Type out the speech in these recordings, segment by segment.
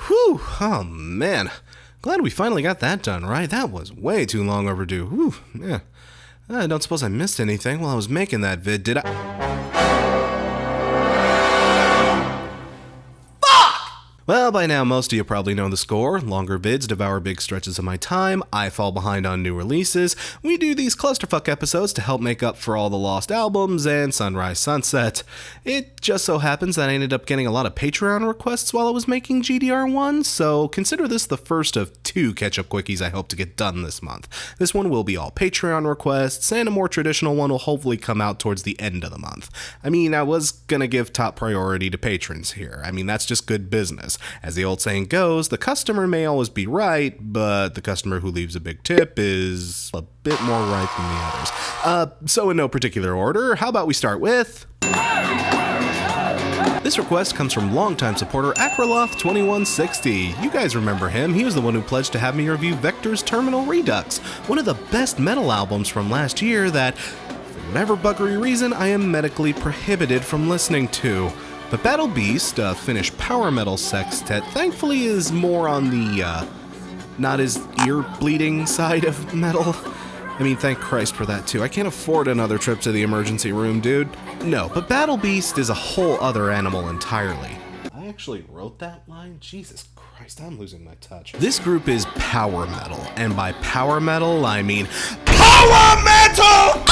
Whew, oh man. Glad we finally got that done, right? That was way too long overdue. Whew, yeah. I don't suppose I missed anything while I was making that vid, did I? Well, by now most of you probably know the score. Longer vids devour big stretches of my time. I fall behind on new releases. We do these clusterfuck episodes to help make up for all the lost albums and Sunrise Sunset. It just so happens that I ended up getting a lot of Patreon requests while I was making GDR1, so consider this the first of 2 catch-up quickies I hope to get done this month. This one will be all Patreon requests, and a more traditional one will hopefully come out towards the end of the month. I mean, I was gonna give top priority to patrons here. I mean, that's just good business. As the old saying goes, the customer may always be right, but the customer who leaves a big tip is a bit more right than the others. So in no particular order, how about we start with... This request comes from longtime supporter Akraloth2160. You guys remember him. He was the one who pledged to have me review Vector's Terminal Redux, one of the best metal albums from last year that, for whatever buggery reason, I am medically prohibited from listening to. But Battle Beast, a Finnish power metal sextet, thankfully is more on the, not as ear-bleeding side of metal. I mean, thank Christ for that too. I can't afford another trip to the emergency room, dude. No, but Battle Beast is a whole other animal entirely. I actually wrote that line? Jesus Christ, I'm losing my touch. This group is power metal, and by power metal, I mean POWER METAL!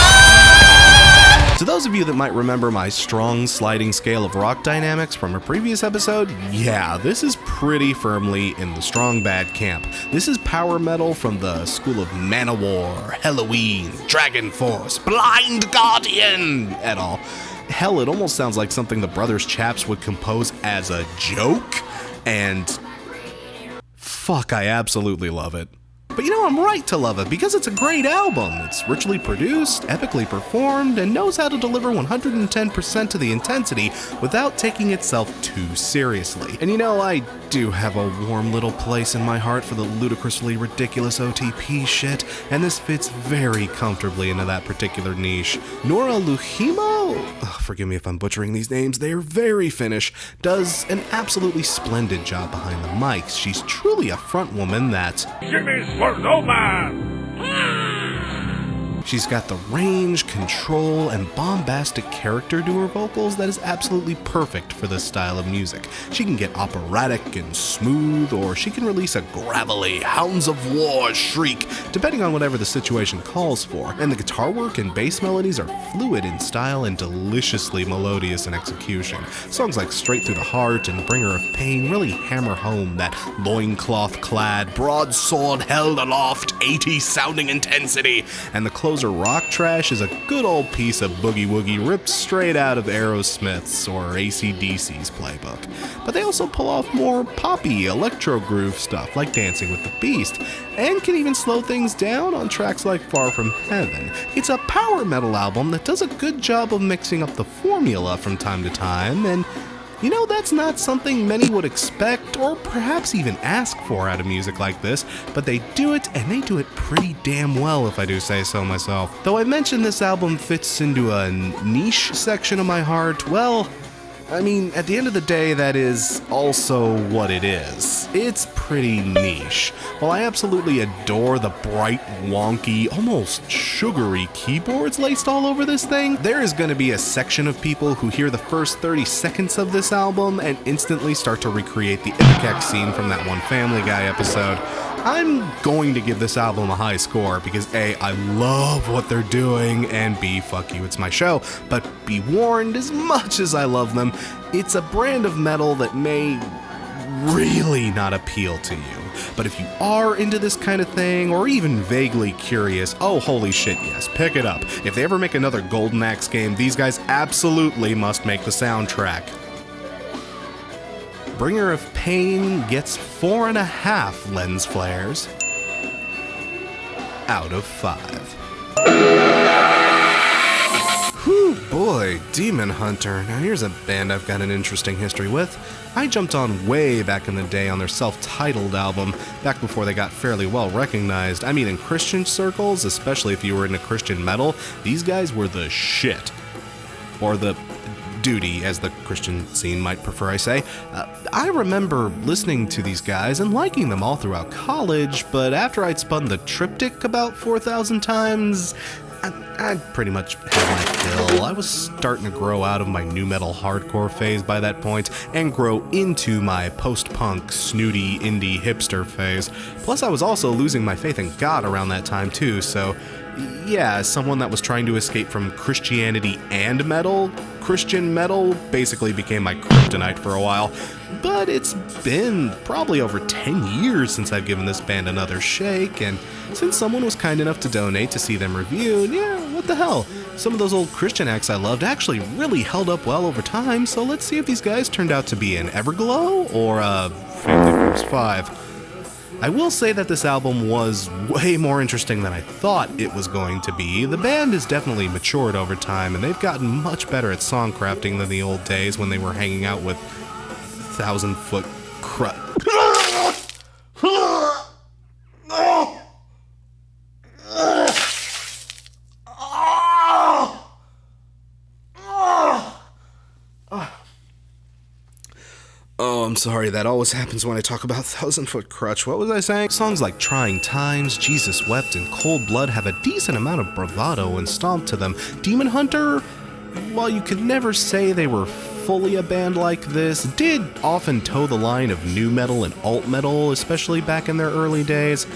To those of you that might remember my strong sliding scale of rock dynamics from a previous episode, yeah, this is pretty firmly in the strong bad camp. This is power metal from the school of Manowar, Halloween, Dragon Force, Blind Guardian, et al. Hell, it almost sounds like something the Brothers Chaps would compose as a joke, and fuck, I absolutely love it. But you know, I'm right to love it, because it's a great album. It's richly produced, epically performed, and knows how to deliver 110% to the intensity without taking itself too seriously. And you know, I do have a warm little place in my heart for the ludicrously ridiculous OTP shit, and this fits very comfortably into that particular niche. Nora Luhimo, forgive me if I'm butchering these names, they're very Finnish, does an absolutely splendid job behind the mics. She's truly a front woman that... No man! She's got the range, control, and bombastic character to her vocals that is absolutely perfect for this style of music. She can get operatic and smooth, or she can release a gravelly, Hounds of War shriek, depending on whatever the situation calls for. And the guitar work and bass melodies are fluid in style and deliciously melodious in execution. Songs like Straight Through the Heart and Bringer of Pain really hammer home that loincloth-clad, broadsword held aloft, 80s sounding intensity, and the closer Rock Trash is a good old piece of boogie-woogie ripped straight out of Aerosmith's or AC/DC's playbook. But they also pull off more poppy, electro groove stuff like Dancing with the Beast, and can even slow things down on tracks like Far From Heaven. It's a power metal album that does a good job of mixing up the formula from time to time, and you know, that's not something many would expect or perhaps even ask for out of music like this, but they do it, and they do it pretty damn well if I do say so myself. Though I mentioned this album fits into a niche section of my heart, well, I mean, at the end of the day, that is also what it is. It's pretty niche. While I absolutely adore the bright, wonky, almost sugary keyboards laced all over this thing, there is going to be a section of people who hear the first 30 seconds of this album and instantly start to recreate the Ipecac scene from that one Family Guy episode. I'm going to give this album a high score because A, I love what they're doing, and B, fuck you, it's my show. But be warned, as much as I love them, it's a brand of metal that may really not appeal to you. But if you are into this kind of thing, or even vaguely curious, oh holy shit yes, pick it up. If they ever make another Golden Axe game, these guys absolutely must make the soundtrack. Bringer of Pain gets 4.5 lens flares out of 5. Whew. Whew, boy, Demon Hunter. Now here's a band I've got an interesting history with. I jumped on way back in the day on their self-titled album, back before they got fairly well recognized. I mean, in Christian circles, especially if you were into Christian metal, these guys were the shit. Or the duty, as the Christian scene might prefer I say. I remember listening to these guys and liking them all throughout college, but after I'd spun the triptych about 4,000 times, I pretty much had my fill. I was starting to grow out of my nu metal hardcore phase by that point and grow into my post-punk, snooty, indie hipster phase. Plus I was also losing my faith in God around that time too, so yeah, as someone that was trying to escape from Christianity and metal, Christian metal basically became my kryptonite for a while. But it's been probably over 10 years since I've given this band another shake, and since someone was kind enough to donate to see them reviewed, yeah, what the hell? Some of those old Christian acts I loved actually really held up well over time, so let's see if these guys turned out to be an Everglow or a Family Force 5. I will say that this album was way more interesting than I thought it was going to be. The band has definitely matured over time, and they've gotten much better at song crafting than the old days when they were hanging out with 1,000-foot Oh, I'm sorry, that always happens when I talk about 1,000-foot crutch. What was I saying? Songs like Trying Times, Jesus Wept, and Cold Blood have a decent amount of bravado and stomp to them. Demon Hunter, while you could never say they were fully a band like this, did often toe the line of nu metal and alt metal, especially back in their early days.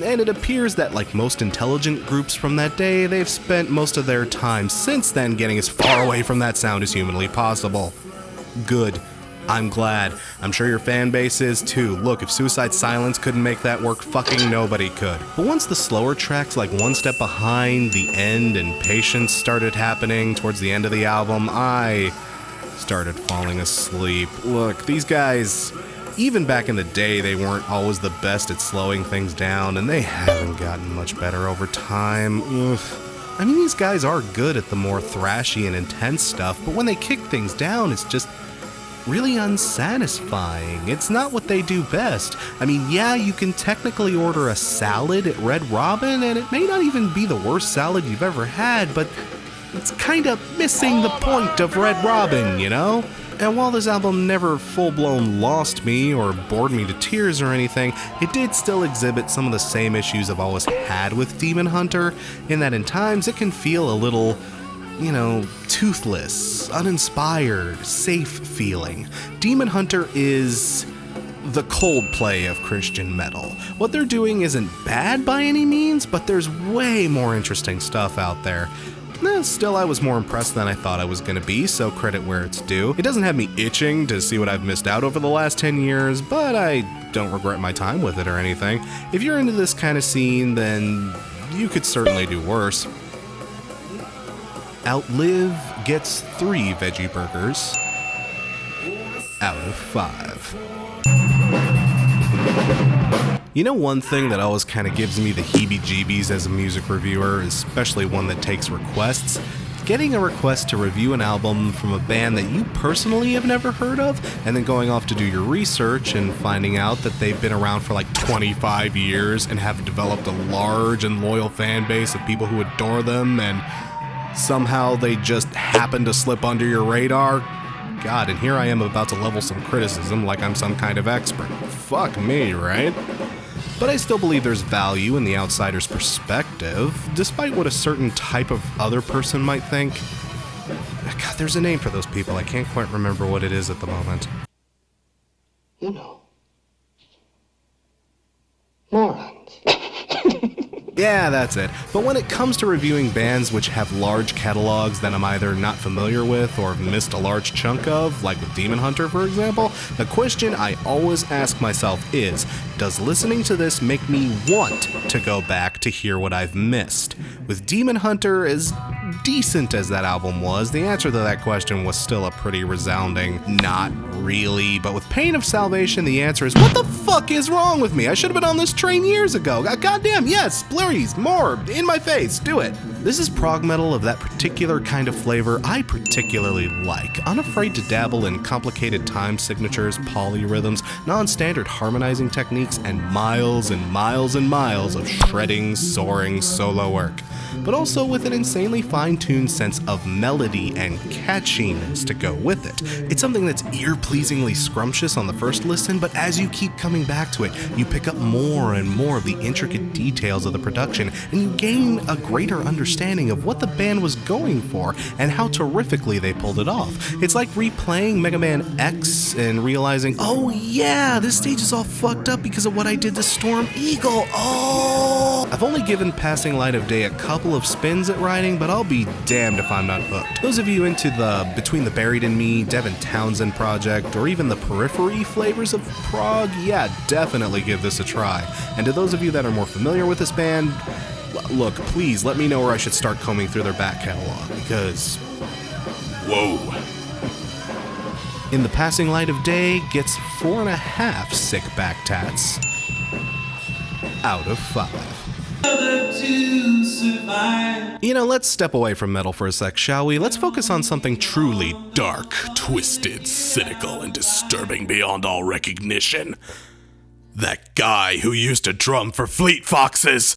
And it appears that, like most intelligent groups from that day, they've spent most of their time since then getting as far away from that sound as humanly possible. Good. I'm glad. I'm sure your fan base is too. Look, if Suicide Silence couldn't make that work, fucking nobody could. But once the slower tracks like One Step Behind, The End, and Patience started happening towards the end of the album, I started falling asleep. Look, these guys, even back in the day, they weren't always the best at slowing things down, and they haven't gotten much better over time. Ugh. I mean, these guys are good at the more thrashy and intense stuff, but when they kick things down, it's just really unsatisfying. It's not what they do best. I mean, yeah, you can technically order a salad at Red Robin, and it may not even be the worst salad you've ever had, but it's kind of missing the point of Red Robin, you know? And while this album never full-blown lost me or bored me to tears or anything, it did still exhibit some of the same issues I've always had with Demon Hunter, in that in times it can feel a little, toothless, uninspired, safe feeling. Demon Hunter is the Coldplay of Christian metal. What they're doing isn't bad by any means, but there's way more interesting stuff out there. Still, I was more impressed than I thought I was going to be, so credit where it's due. It doesn't have me itching to see what I've missed out over the last 10 years, but I don't regret my time with it or anything. If you're into this kind of scene, then you could certainly do worse. Outlive gets 3 veggie burgers out of 5. You know, one thing that always kind of gives me the heebie-jeebies as a music reviewer, especially one that takes requests? Getting a request to review an album from a band that you personally have never heard of, and then going off to do your research and finding out that they've been around for like 25 years and have developed a large and loyal fan base of people who adore them, and somehow they just happen to slip under your radar. God, and here I am about to level some criticism like I'm some kind of expert. Fuck me, right? But I still believe there's value in the outsider's perspective, despite what a certain type of other person might think. God, there's a name for those people. I can't quite remember what it is at the moment. Morons. Yeah, that's it. But when it comes to reviewing bands which have large catalogs that I'm either not familiar with or have missed a large chunk of, like with Demon Hunter for example, the question I always ask myself is, does listening to this make me want to go back to hear what I've missed? With Demon Hunter, as decent as that album was, the answer to that question was still a pretty resounding not really. But with Pain of Salvation, the answer is, what the fuck is wrong with me? I should have been on this train years ago. Goddamn, yes, please, more, in my face, do it. This is prog metal of that particular kind of flavor I particularly like, unafraid to dabble in complicated time signatures, polyrhythms, non-standard harmonizing techniques, and miles and miles and miles of shredding, soaring solo work, but also with an insanely fine-tuned sense of melody and catchiness to go with it. It's something that's ear-pleasingly scrumptious on the first listen, but as you keep coming back to it, you pick up more and more of the intricate details of the production, and you gain a greater understanding of what the band was going for and how terrifically they pulled it off. It's like replaying Mega Man X and realizing, oh yeah, this stage is all fucked up because of what I did to Storm Eagle. Oh! I've only given Passing Light of Day a couple of spins at writing, but I'll be damned if I'm not hooked. Those of you into the Between the Buried and Me, Devin Townsend project, or even the periphery flavors of prog, yeah, definitely give this a try. And to those of you that are more familiar with this band, look, please let me know where I should start combing through their back catalog, because whoa. In the Passing Light of Day gets 4.5 sick back tats out of 5. You know, let's step away from metal for a sec, shall we? Let's focus on something truly dark, twisted, cynical, and disturbing beyond all recognition. That guy who used to drum for Fleet Foxes.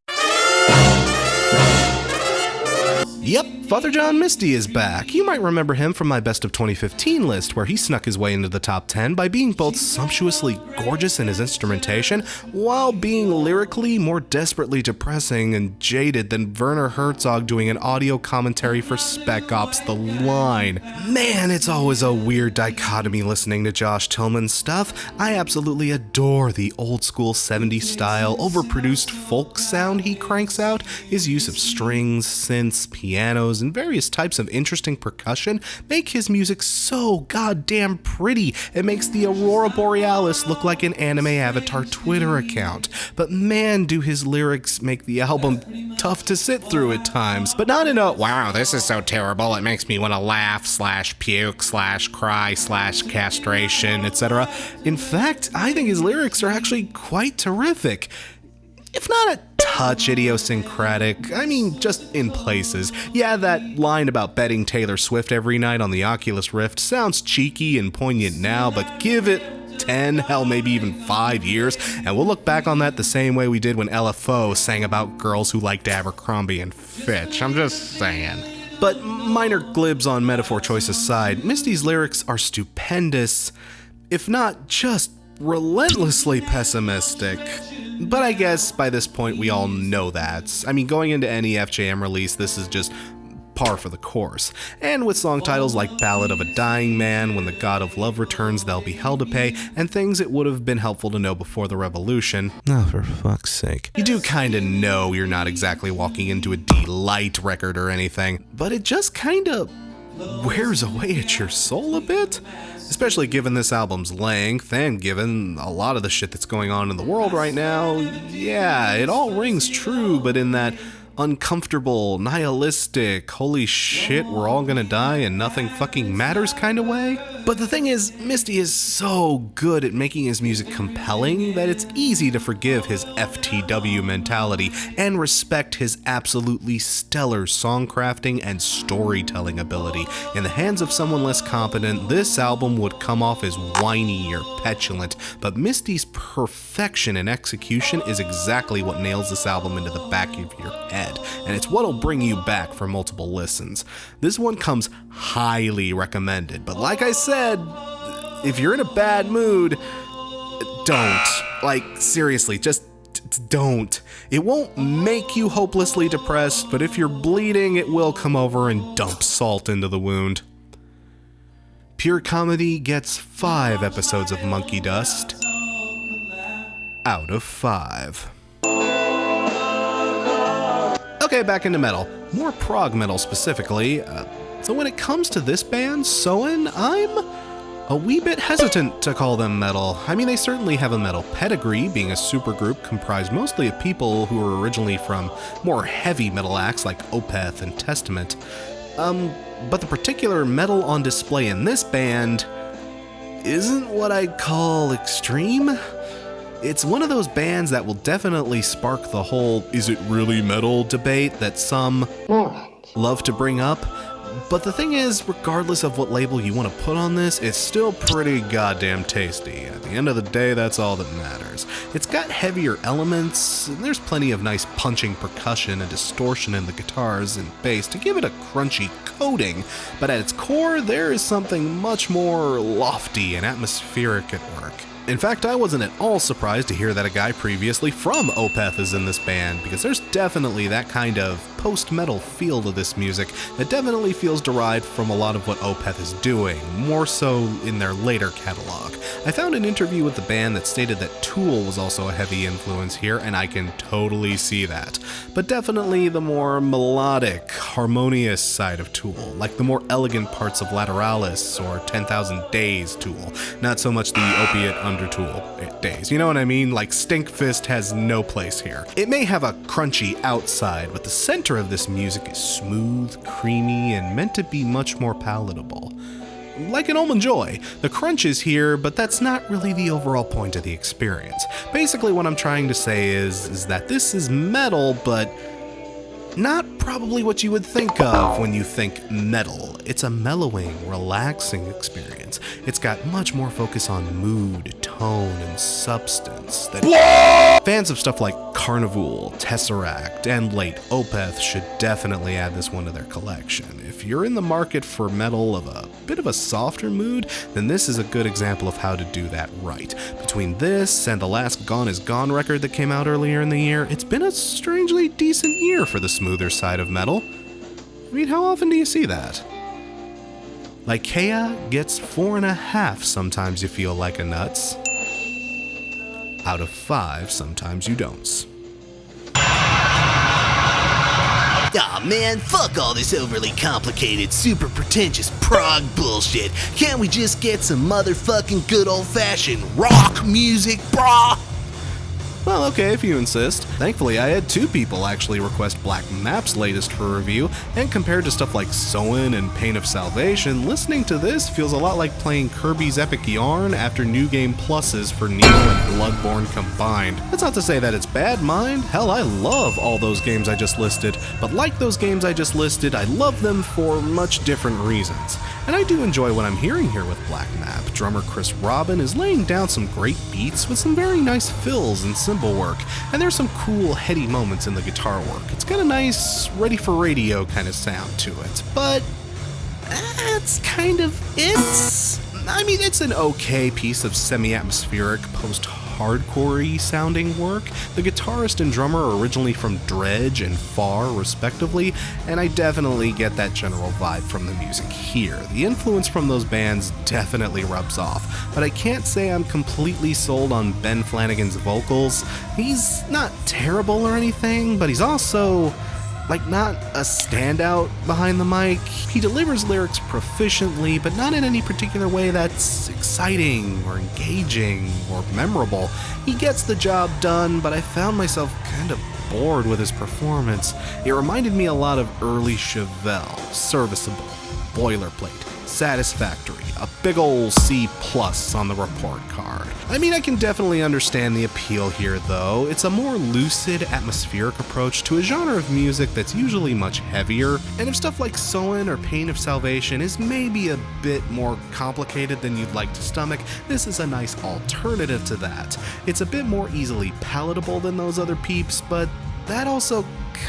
Yep, Father John Misty is back. You might remember him from my Best of 2015 list, where he snuck his way into the top 10 by being both sumptuously gorgeous in his instrumentation, while being lyrically more desperately depressing and jaded than Werner Herzog doing an audio commentary for Spec Ops: The Line. Man, it's always a weird dichotomy listening to Josh Tillman's stuff. I absolutely adore the old school 70s style, overproduced folk sound he cranks out, his use of strings, synths, pianos, and various types of interesting percussion make his music so goddamn pretty. It makes the Aurora Borealis look like an anime avatar Twitter account. But man, do his lyrics make the album tough to sit through at times. But not in a, wow, this is so terrible, it makes me want to laugh, /puke, /cry, /castration, etc. In fact, I think his lyrics are actually quite terrific. If not a touch idiosyncratic, I mean, just in places. Yeah, that line about betting Taylor Swift every night on the Oculus Rift sounds cheeky and poignant now, but give it 10, hell, maybe even 5 years, and we'll look back on that the same way we did when LFO sang about girls who liked Abercrombie and Fitch. I'm just saying. But minor glibs on metaphor choice aside, Misty's lyrics are stupendous, if not just relentlessly pessimistic. But I guess by this point we all know that. I mean, going into any FJM release, this is just par for the course. And with song titles like Ballad of a Dying Man, When the God of Love Returns, There'll Be Hell to Pay, and things it would have been helpful to know before the revolution. Oh, for fuck's sake. You do kinda know you're not exactly walking into a Delight record or anything, but it just kinda wears away at your soul a bit. Especially given this album's length, and given a lot of the shit that's going on in the world right now. Yeah, it all rings true, but in that uncomfortable, nihilistic, holy shit, we're all gonna die and nothing fucking matters kind of way. But the thing is, Misty is so good at making his music compelling that it's easy to forgive his FTW mentality and respect his absolutely stellar songcrafting and storytelling ability. In the hands of someone less competent, this album would come off as whiny or petulant, but Misty's perfection in execution is exactly what nails this album into the back of your head, and it's what'll bring you back for multiple listens. This one comes highly recommended, but like I said, if you're in a bad mood, don't. Like, seriously, just don't. It won't make you hopelessly depressed, but if you're bleeding, it will come over and dump salt into the wound. Pure Comedy gets 5 episodes of Monkey Dust out of 5. Okay, back into metal. More prog metal specifically. So when it comes to this band, Soen, I'm a wee bit hesitant to call them metal. I mean, they certainly have a metal pedigree, being a supergroup comprised mostly of people who were originally from more heavy metal acts like Opeth and Testament. But the particular metal on display in this band isn't what I'd call extreme. It's one of those bands that will definitely spark the whole "is it really metal" debate that some love to bring up. But the thing is, regardless of what label you want to put on this, it's still pretty goddamn tasty. At the end of the day, that's all that matters. It's got heavier elements, and there's plenty of nice punching percussion and distortion in the guitars and bass to give it a crunchy coating, but at its core, there is something much more lofty and atmospheric at work. In fact, I wasn't at all surprised to hear that a guy previously from Opeth is in this band, because there's definitely that kind of post-metal feel to this music that definitely feels derived from a lot of what Opeth is doing, more so in their later catalog. I found an interview with the band that stated that Tool was also a heavy influence here, and I can totally see that. But definitely the more melodic, harmonious side of Tool, like the more elegant parts of Lateralis or 10,000 Days Tool, not so much the opiate under Tool days. You know what I mean? Like Stinkfist has no place here. It may have a crunchy outside, but the center of this music is smooth, creamy, and meant to be much more palatable. Like an Almond Joy, the crunch is here, but that's not really the overall point of the experience. Basically what I'm trying to say is that this is metal, but not probably what you would think of when you think metal. It's a mellowing, relaxing experience. It's got much more focus on mood, tone, and substance than fans of stuff like Carnival, Tesseract, and late Opeth should definitely add this one to their collection. If you're in the market for metal of a bit of a softer mood, then this is a good example of how to do that right. Between this and the last Gone Is Gone record that came out earlier in the year, it's been a strangely decent year for the smoother side of metal. I mean, how often do you see that? Lykaia gets 4.5 Sometimes You Feel Like a Nuts. Out of 5 Sometimes You Don'ts. Aw man, fuck all this overly complicated, super pretentious prog bullshit. Can't we just get some motherfucking good old-fashioned rock music, brah? Well, okay, if you insist. Thankfully, I had 2 people actually request Black Map's latest for review, and compared to stuff like Soen and Pain of Salvation, listening to this feels a lot like playing Kirby's Epic Yarn after New Game Pluses for Neo and Bloodborne combined. That's not to say that it's bad, mind. Hell, I love all those games I just listed, but like those games I just listed, I love them for much different reasons. And I do enjoy what I'm hearing here with Black Map. Drummer Chris Robin is laying down some great beats with some very nice fills and cymbal work, and there's some cool heady moments in the guitar work. It's got a nice ready for radio kind of sound to it, but that's kind of it. I mean, it's an okay piece of semi-atmospheric post-hardcore-y sounding work. The guitarist and drummer are originally from Dredge and Far, respectively, and I definitely get that general vibe from the music here. The influence from those bands definitely rubs off, but I can't say I'm completely sold on Ben Flanagan's vocals. He's not terrible or anything, but he's also not a standout behind the mic. He delivers lyrics proficiently, but not in any particular way that's exciting or engaging or memorable. He gets the job done, but I found myself kind of bored with his performance. It reminded me a lot of early Chevelle, serviceable, boilerplate, satisfactory, a big ol' C+ on the report card. I mean, I can definitely understand the appeal here though. It's a more lucid, atmospheric approach to a genre of music that's usually much heavier, and if stuff like Soen or Pain of Salvation is maybe a bit more complicated than you'd like to stomach, this is a nice alternative to that. It's a bit more easily palatable than those other peeps, but that also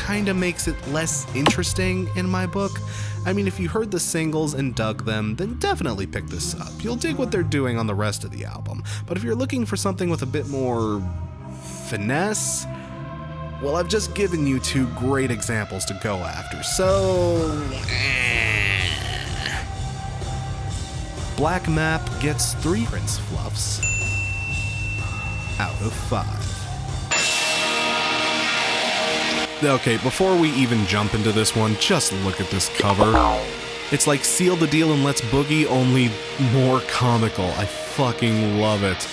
kinda makes it less interesting in my book. I mean, if you heard the singles and dug them, then definitely pick this up. You'll dig what they're doing on the rest of the album. But if you're looking for something with a bit more finesse, well, I've just given you 2 great examples to go after, so Black Map gets 3 Prince Fluffs out of 5. Okay, before we even jump into this one, just look at this cover. It's like Seal the Deal and Let's Boogie, only more comical. I fucking love it.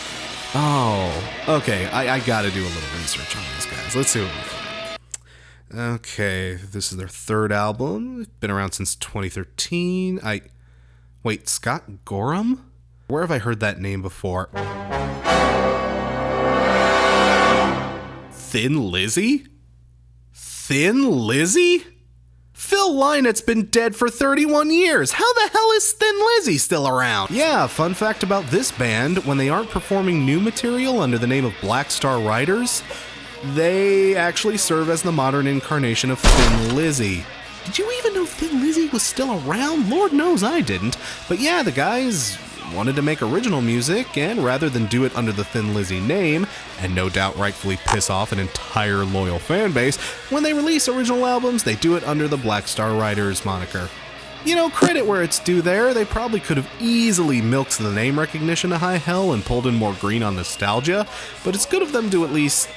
Oh, okay, I gotta do a little research on these guys. Let's see what we find. Okay, this is their third album. Been around since 2013. Wait, Scott Gorham? Where have I heard that name before? Thin Lizzy? Thin Lizzy? Phil Lynot's been dead for 31 years. How the hell is Thin Lizzy still around? Yeah, fun fact about this band, when they aren't performing new material under the name of Black Star Riders, they actually serve as the modern incarnation of Thin Lizzy. Did you even know Thin Lizzy was still around? Lord knows I didn't. But yeah, the guys wanted to make original music, and rather than do it under the Thin Lizzy name, and no doubt rightfully piss off an entire loyal fan base, when they release original albums, they do it under the Black Star Riders moniker. You know, credit where it's due there, they probably could have easily milked the name recognition to high hell and pulled in more green on nostalgia, but it's good of them to at least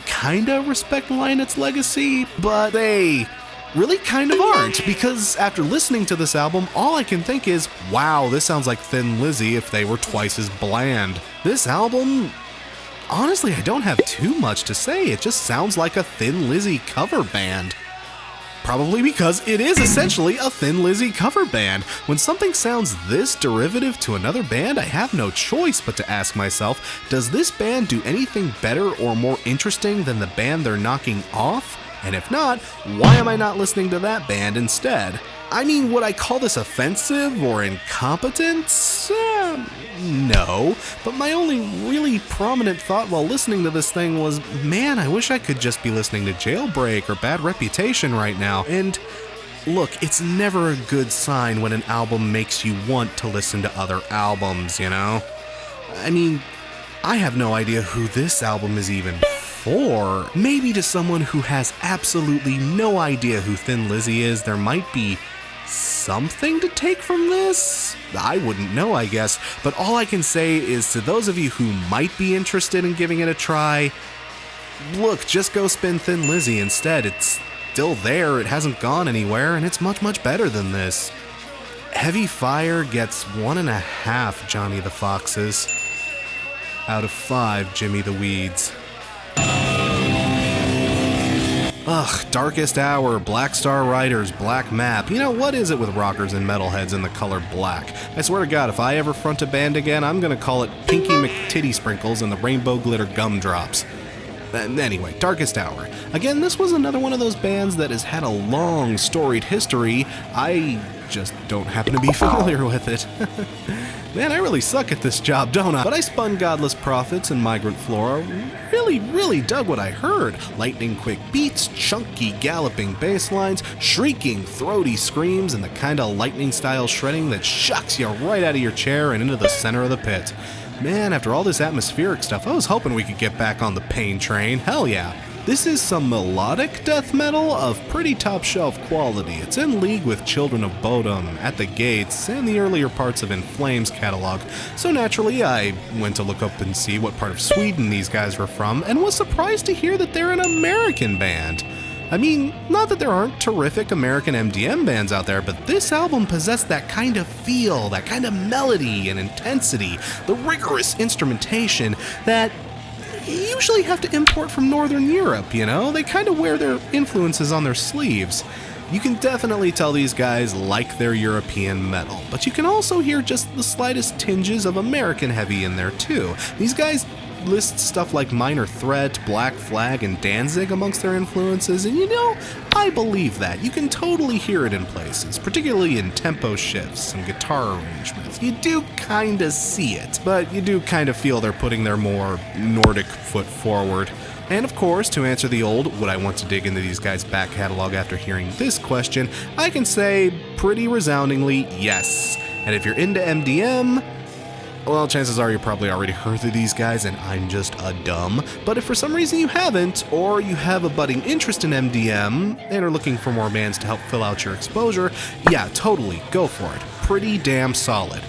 kinda respect Lynot's legacy, but they really kind of aren't, because after listening to this album, all I can think is, wow, this sounds like Thin Lizzy if they were twice as bland. This album, honestly, I don't have too much to say. It just sounds like a Thin Lizzy cover band. Probably because it is essentially a Thin Lizzy cover band. When something sounds this derivative to another band, I have no choice but to ask myself, does this band do anything better or more interesting than the band they're knocking off? And if not, why am I not listening to that band instead? I mean, would I call this offensive or incompetent? No, but my only really prominent thought while listening to this thing was, man, I wish I could just be listening to Jailbreak or Bad Reputation right now. And look, it's never a good sign when an album makes you want to listen to other albums, you know? I mean, I have no idea who this album is even for. Maybe to someone who has absolutely no idea who Thin Lizzy is, there might be something to take from this? I wouldn't know, I guess, but all I can say is to those of you who might be interested in giving it a try, look, just go spin Thin Lizzy instead. It's still there, it hasn't gone anywhere, and it's much, much better than this. Heavy Fire gets 1.5 Johnny the Foxes out of 5 Jimmy the Weeds. Ugh, Darkest Hour, Black Star Riders, Black Map. You know, what is it with rockers and metalheads in the color black? I swear to God, if I ever front a band again, I'm gonna call it Pinky McTitty Sprinkles and the Rainbow Glitter Gumdrops. Anyway, Darkest Hour. Again, this was another one of those bands that has had a long, storied history. I just don't happen to be familiar with it. Man, I really suck at this job, don't I? But I spun Godless Prophets and Migrant Flora. Really dug what I heard. Lightning quick beats, chunky galloping bass lines, shrieking throaty screams, and the kind of lightning-style shredding that shucks you right out of your chair and into the center of the pit. Man, after all this atmospheric stuff, I was hoping we could get back on the pain train. Hell yeah. This is some melodic death metal of pretty top-shelf quality. It's in league with Children of Bodom, At the Gates, and the earlier parts of In Flames' catalog, so naturally I went to look up and see what part of Sweden these guys were from, and was surprised to hear that they're an American band. I mean, not that there aren't terrific American MDM bands out there, but this album possessed that kind of feel, that kind of melody and intensity, the rigorous instrumentation that you usually have to import from Northern Europe, you know? They kind of wear their influences on their sleeves. You can definitely tell these guys like their European metal, but you can also hear just the slightest tinges of American heavy in there too. These guys list stuff like Minor Threat, Black Flag, and Danzig amongst their influences, and you know, I believe that. You can totally hear it in places, particularly in tempo shifts and guitar arrangements. You do kinda see it, but you do kinda feel they're putting their more Nordic foot forward. And of course, to answer the old, would I want to dig into these guys' back catalog after hearing this question, I can say pretty resoundingly yes. And if you're into MDM, well, chances are you probably already heard of these guys and I'm just a dumb. But if for some reason you haven't, or you have a budding interest in MDM and are looking for more bands to help fill out your exposure, yeah, totally, go for it. Pretty damn solid.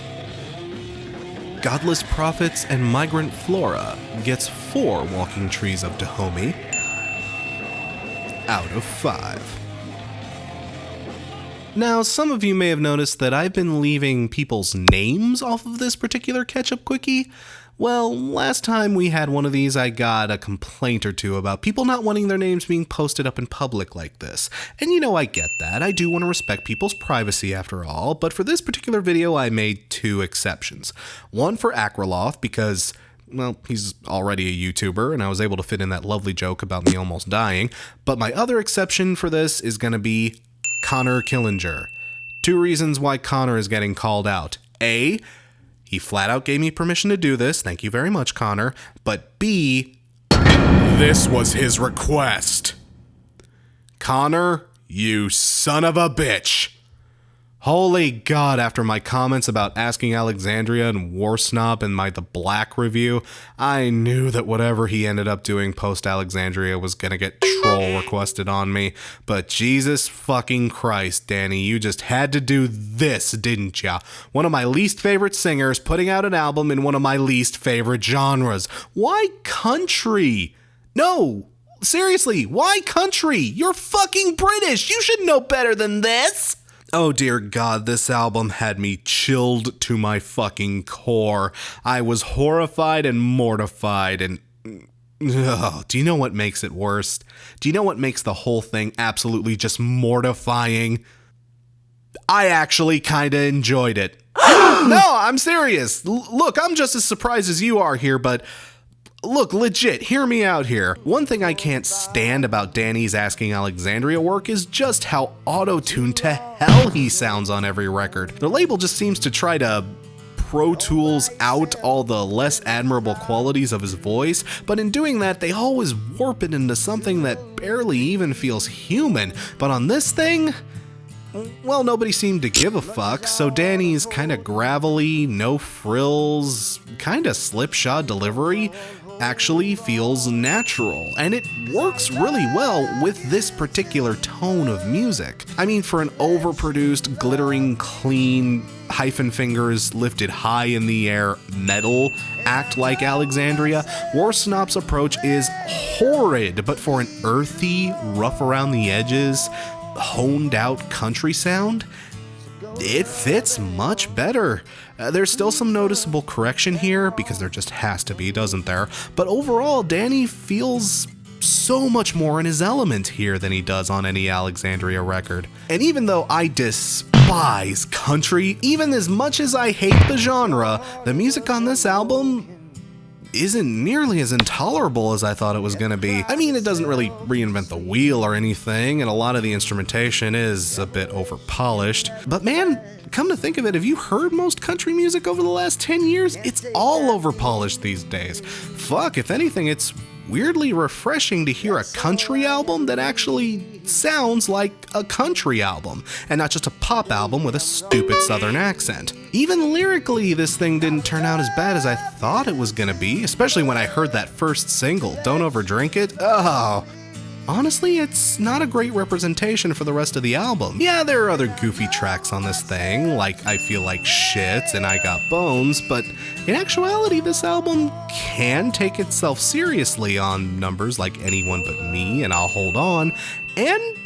Godless Prophets and Migrant Flora gets 4 Walking Trees of Dahomey out of 5. Now, some of you may have noticed that I've been leaving people's names off of this particular Ketchup Quickie. Well, last time we had one of these, I got a complaint or two about people not wanting their names being posted up in public like this. And I get that. I do want to respect people's privacy after all, but for this particular video, I made 2 exceptions. One for Akraloth because, well, he's already a YouTuber, and I was able to fit in that lovely joke about me almost dying. But my other exception for this is going to be Connor Killinger. 2 reasons why Connor is getting called out. A, he flat out gave me permission to do this. Thank you very much, Connor. But B, this was his request. Connor, you son of a bitch. Holy God, after my comments about Asking Alexandria and Worsnop and the Black review, I knew that whatever he ended up doing post-Alexandria was gonna get troll requested on me. But Jesus fucking Christ, Danny, you just had to do this, didn't ya? One of my least favorite singers putting out an album in one of my least favorite genres. Why country? No, seriously, why country? You're fucking British. You should know better than this. Oh dear God, this album had me chilled to my fucking core. I was horrified and mortified and... do you know what makes it worse? Do you know what makes the whole thing absolutely just mortifying? I actually kinda enjoyed it. No, I'm serious. Look, I'm just as surprised as you are here, but... Look, legit, hear me out here. One thing I can't stand about Danny's Asking Alexandria work is just how auto-tuned to hell he sounds on every record. The label just seems to try to Pro Tools out all the less admirable qualities of his voice, but in doing that, they always warp it into something that barely even feels human. But on this thing, well, nobody seemed to give a fuck, so Danny's kinda gravelly, no frills, kinda slipshod delivery actually feels natural, and it works really well with this particular tone of music. I mean, for an overproduced, glittering, clean, hyphen fingers lifted high in the air metal act like Alexandria, Worsnop's approach is horrid, but for an earthy, rough around the edges, honed out country sound, it fits much better. There's still some noticeable correction here, because there just has to be, doesn't there? But overall, Danny feels so much more in his element here than he does on any Alexandria record. And even though I despise country, even as much as I hate the genre, the music on this album isn't nearly as intolerable as I thought it was gonna be. I mean, it doesn't really reinvent the wheel or anything, and a lot of the instrumentation is a bit over-polished. But man, come to think of it, have you heard most country music over the last 10 years? It's all over-polished these days. Fuck, if anything, it's weirdly refreshing to hear a country album that actually sounds like a country album, and not just a pop album with a stupid southern accent. Even lyrically, this thing didn't turn out as bad as I thought it was gonna be, especially when I heard that first single, Don't Overdrink It. Oh. Honestly, it's not a great representation for the rest of the album. Yeah, there are other goofy tracks on this thing, like I Feel Like Shit and I Got Bones, but in actuality, this album can take itself seriously on numbers like Anyone But Me and I'll Hold On, and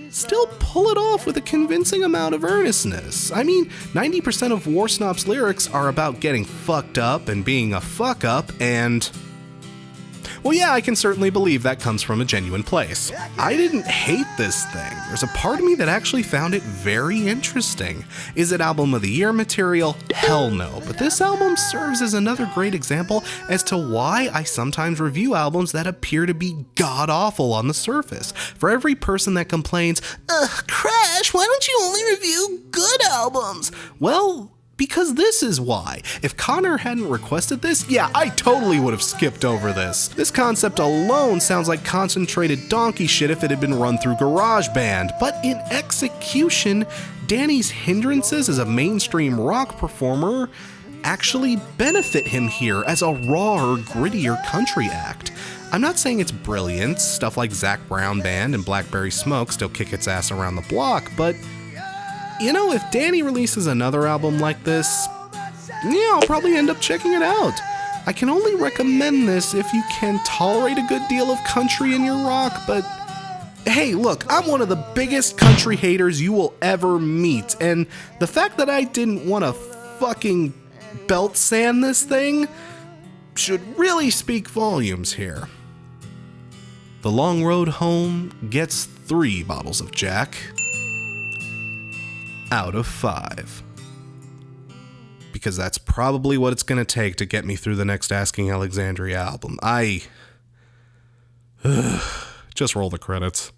still pull it off with a convincing amount of earnestness. I mean, 90% of Worsnop's lyrics are about getting fucked up and being a fuck up, and... well, yeah, I can certainly believe that comes from a genuine place. I didn't hate this thing. There's a part of me that actually found it very interesting. Is it album of the year material? Hell no. But this album serves as another great example as to why I sometimes review albums that appear to be god-awful on the surface. For every person that complains, "Ugh, Crash, why don't you only review good albums?" Well, because this is why. If Connor hadn't requested this, yeah, I totally would have skipped over this. This concept alone sounds like concentrated donkey shit if it had been run through GarageBand, but in execution, Danny's hindrances as a mainstream rock performer actually benefit him here as a rawer, grittier country act. I'm not saying it's brilliant, stuff like Zac Brown Band and Blackberry Smoke still kick its ass around the block, but you know, if Danny releases another album like this, yeah, I'll probably end up checking it out. I can only recommend this if you can tolerate a good deal of country in your rock, but Hey, look, I'm one of the biggest country haters you will ever meet, and the fact that I didn't want to fucking belt sand this thing should really speak volumes here. The long road home gets 3 bottles of Jack out of 5. Because that's probably what it's going to take to get me through the next Asking Alexandria album. Just roll the credits.